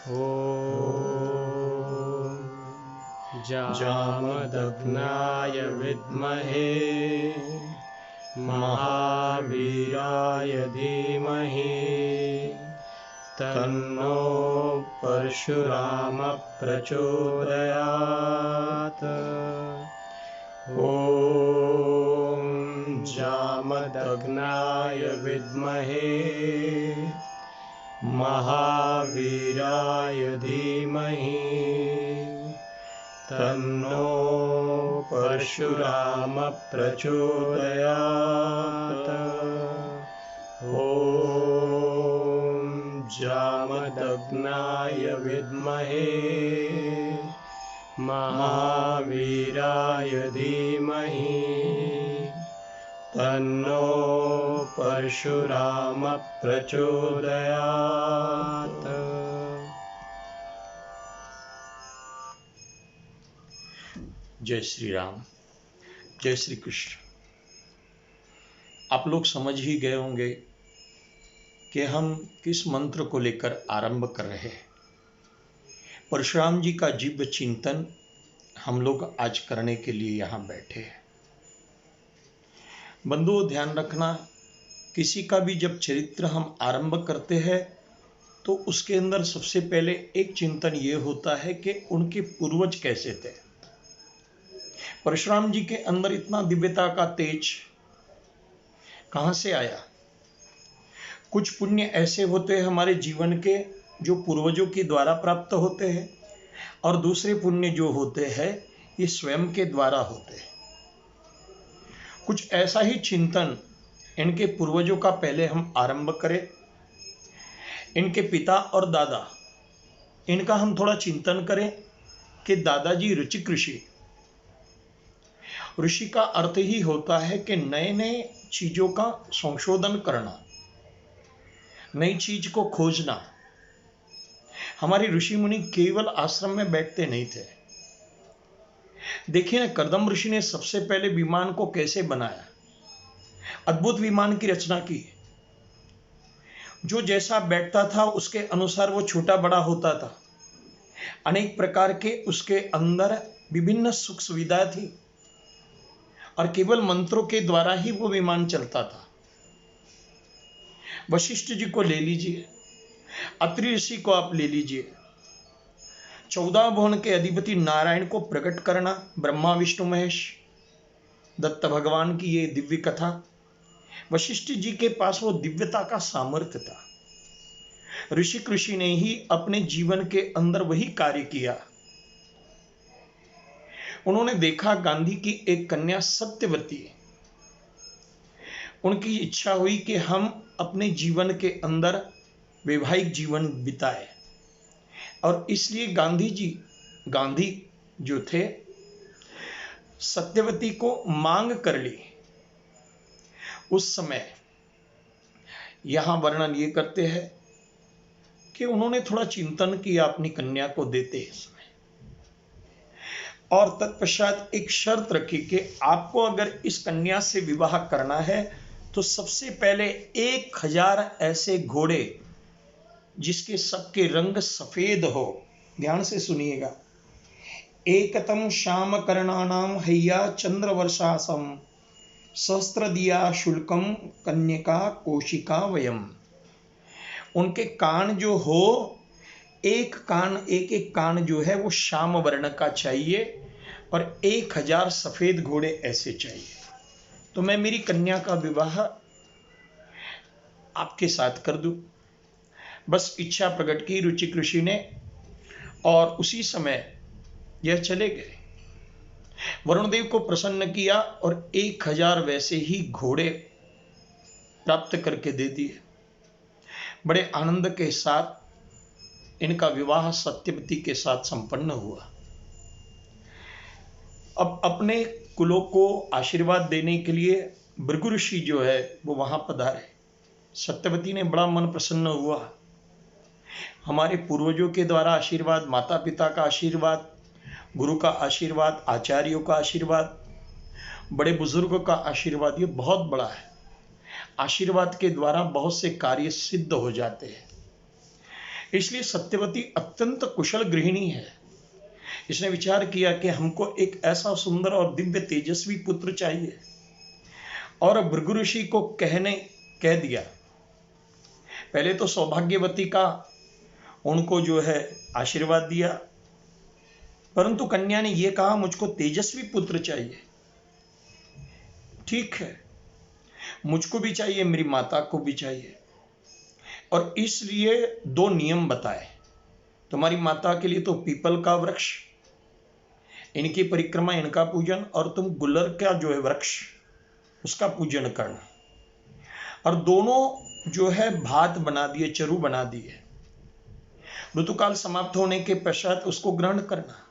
ॐ जामदग्नाय विद्महे महावीराय धीमहि तन्नो परशुराम प्रचोदयात्। ॐ जामदग्नाय विद्महे महावीराय धीमहि तन्नो परशुराम प्रचोदयात्। ॐ जामदग्नाय विद्महे महावीराय धीमहि तन्नो परशुराम प्रचोदयात्। जय श्री राम, जय श्री कृष्ण। आप लोग समझ ही गए होंगे कि हम किस मंत्र को लेकर आरंभ कर रहे हैं। परशुराम जी का दिव्य चिंतन हम लोग आज करने के लिए यहाँ बैठे हैं। बंधुओं, ध्यान रखना, किसी का भी जब चरित्र हम आरंभ करते हैं तो उसके अंदर सबसे पहले एक चिंतन ये होता है कि उनके पूर्वज कैसे थे। परशुराम जी के अंदर इतना दिव्यता का तेज कहां से आया। कुछ पुण्य ऐसे होते हैं हमारे जीवन के जो पूर्वजों के द्वारा प्राप्त होते हैं, और दूसरे पुण्य जो होते हैं ये स्वयं के द्वारा होते हैं। कुछ ऐसा ही चिंतन इनके पूर्वजों का पहले हम आरंभ करें। इनके पिता और दादा, इनका हम थोड़ा चिंतन करें कि दादाजी ऋचिक ऋषि। ऋषि का अर्थ ही होता है कि नए नए चीजों का संशोधन करना, नई चीज को खोजना। हमारे ऋषि मुनि केवल आश्रम में बैठते नहीं थे। देखिए ना, कर्दम ऋषि ने सबसे पहले विमान को कैसे बनाया, अद्भुत विमान की रचना की। जो जैसा बैठता था उसके अनुसार वो छोटा बड़ा होता था। अनेक प्रकार के उसके अंदर विभिन्न सुख सुविधाएं थी, और केवल मंत्रों के द्वारा ही वो विमान चलता था। वशिष्ठ जी को ले लीजिए, अत्रि ऋषि को आप ले लीजिए। 14 भुवन के अधिपति नारायण को प्रकट करना, ब्रह्मा विष्णु महेश, दत्त भगवान की ये दिव्य कथा। वशिष्ठ जी के पास वो दिव्यता का सामर्थ्य था। ऋषिक ऋषि ने ही अपने जीवन के अंदर वही कार्य किया। उन्होंने देखा गांधी की एक कन्या सत्यवती, उनकी इच्छा हुई कि हम अपने जीवन के अंदर वैवाहिक जीवन बिताए, और इसलिए गांधी जो थे सत्यवती को मांग कर ली। उस समय यहां वर्णन ये करते हैं कि उन्होंने थोड़ा चिंतन किया अपनी कन्या को देते समय, और तत्पश्चात एक शर्त रखी कि आपको अगर इस कन्या से विवाह करना है तो सबसे पहले 1000 ऐसे घोड़े जिसके सबके रंग सफेद हो, ध्यान से सुनिएगा। एकतम श्याम करणानाम हैया चंद्र वर्षासम सहस्त्र दिया शुल्कम कन्यका कोशिका वयम। उनके कान जो हो, एक एक कान जो है वो श्याम वर्ण का चाहिए, और 1000 सफेद घोड़े ऐसे चाहिए, तो मैं मेरी कन्या का विवाह आपके साथ कर दूं। बस इच्छा प्रकट की ऋचिक ऋषि ने, और उसी समय यह चले गए। वरुण देव को प्रसन्न किया और 1000 वैसे ही घोड़े प्राप्त करके दे दिए। बड़े आनंद के साथ इनका विवाह सत्यवती के साथ संपन्न हुआ। अब अपने कुलों को आशीर्वाद देने के लिए भृगु ऋषि जो है वो वहां पधारे। सत्यवती ने बड़ा मन प्रसन्न हुआ। हमारे पूर्वजों के द्वारा आशीर्वाद, माता पिता का आशीर्वाद, गुरु का आशीर्वाद, आचार्यों का आशीर्वाद, बड़े बुजुर्गों का आशीर्वाद, ये बहुत बड़ा है। आशीर्वाद के द्वारा बहुत से कार्य सिद्ध हो जाते हैं। इसलिए सत्यवती अत्यंत कुशल गृहिणी है। इसने विचार किया कि हमको एक ऐसा सुंदर और दिव्य तेजस्वी पुत्र चाहिए, और भृगु ऋषि को कह दिया। पहले तो सौभाग्यवती का उनको जो है आशीर्वाद दिया, परंतु कन्या ने यह कहा मुझको तेजस्वी पुत्र चाहिए। ठीक है, मुझको भी चाहिए, मेरी माता को भी चाहिए, और इसलिए दो नियम बताए। तुम्हारी माता के लिए तो पीपल का वृक्ष, इनकी परिक्रमा, इनका पूजन, और तुम गुल्लर का जो है वृक्ष उसका पूजन करना। और दोनों जो है भात बना दिए, चरु बना दिए। ऋतुकाल समाप्त होने के पश्चात उसको ग्रहण करना।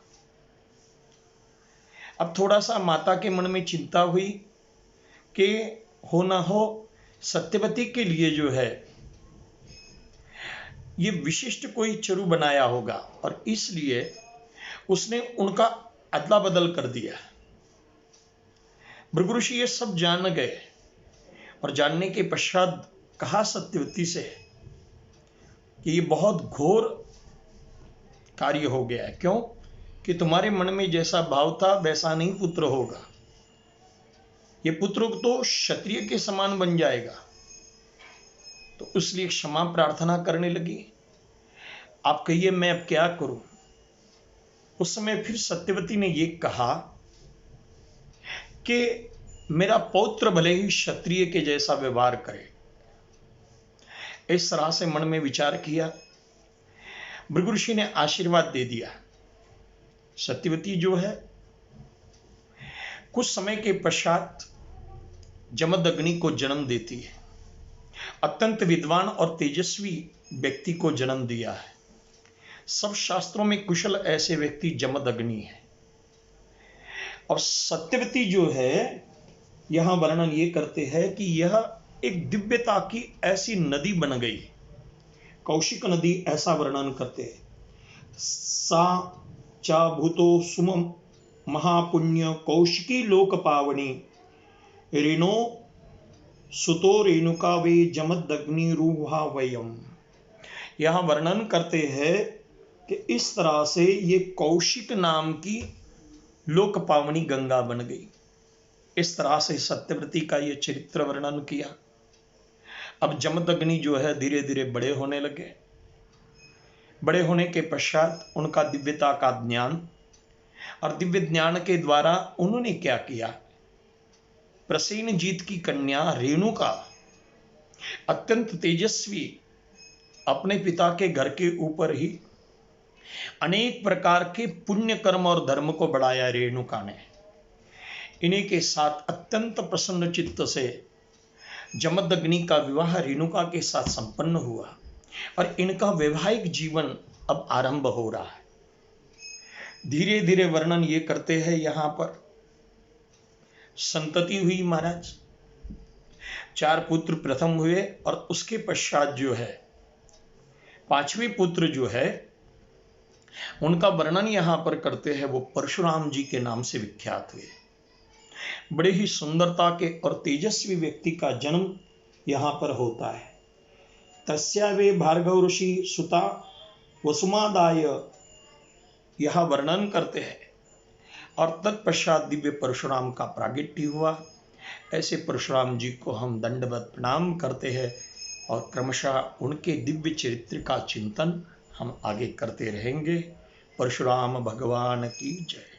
अब थोड़ा सा माता के मन में चिंता हुई कि हो ना हो सत्यवती के लिए जो है ये विशिष्ट कोई चरु बनाया होगा, और इसलिए उसने उनका अदला बदल कर दिया। भृगु ऋषि ये सब जान गए, और जानने के पश्चात कहा सत्यवती से कि ये बहुत घोर कार्य हो गया है। क्यों? कि तुम्हारे मन में जैसा भाव था वैसा नहीं पुत्र होगा। ये पुत्र तो क्षत्रिय के समान बन जाएगा। तो इसलिए क्षमा प्रार्थना करने लगी। आप कहिए मैं अब क्या करूं? उस समय फिर सत्यवती ने यह कहा कि मेरा पौत्र भले ही क्षत्रिय के जैसा व्यवहार करे। इस तरह से मन में विचार किया। भृगु ऋषि ने आशीर्वाद दे दिया। सत्यवती जो है कुछ समय के पश्चात जमदग्नि को जन्म देती है। अत्यंत विद्वान और तेजस्वी व्यक्ति को जन्म दिया है। सब शास्त्रों में कुशल ऐसे व्यक्ति जमदग्नि है। और सत्यवती जो है यहां वर्णन ये करते हैं कि यह एक दिव्यता की ऐसी नदी बन गई। कौशिक नदी ऐसा वर्णन करते हैं। सा चा भूतो सुम महापुण्य कौशिकी लोक पावनी रेणो सुतो रेणुका वे जमदग्नि रूहा वयम। यहां वर्णन करते हैं कि इस तरह से ये कौशिक नाम की लोक पावनी गंगा बन गई। इस तरह से सत्यवती का ये चरित्र वर्णन किया। अब जमदग्नि जो है धीरे धीरे बड़े होने लगे। बड़े होने के पश्चात उनका दिव्यता का ज्ञान, और दिव्य ज्ञान के द्वारा उन्होंने क्या किया, प्रसेनजीत की कन्या रेणुका अत्यंत तेजस्वी, अपने पिता के घर के ऊपर ही अनेक प्रकार के पुण्य कर्म और धर्म को बढ़ाया रेणुका ने। इन्हीं के साथ अत्यंत प्रसन्न चित्त से जमदग्नि का विवाह रेणुका के साथ संपन्न हुआ, और इनका वैवाहिक जीवन अब आरंभ हो रहा है। धीरे धीरे वर्णन ये करते हैं, यहां पर संतति हुई महाराज। 4 पुत्र प्रथम हुए, और उसके पश्चात जो है 5वें पुत्र जो है उनका वर्णन यहां पर करते हैं। वो परशुराम जी के नाम से विख्यात हुए। बड़े ही सुंदरता के और तेजस्वी व्यक्ति का जन्म यहां पर होता है। तस्या वे भार्गव ऋषि सुता वसुमादाय, यह वर्णन करते हैं। और तत्पश्चात दिव्य परशुराम का प्रागट्य हुआ। ऐसे परशुराम जी को हम दंडवत प्रणाम करते हैं, और क्रमशः उनके दिव्य चरित्र का चिंतन हम आगे करते रहेंगे। परशुराम भगवान की जय।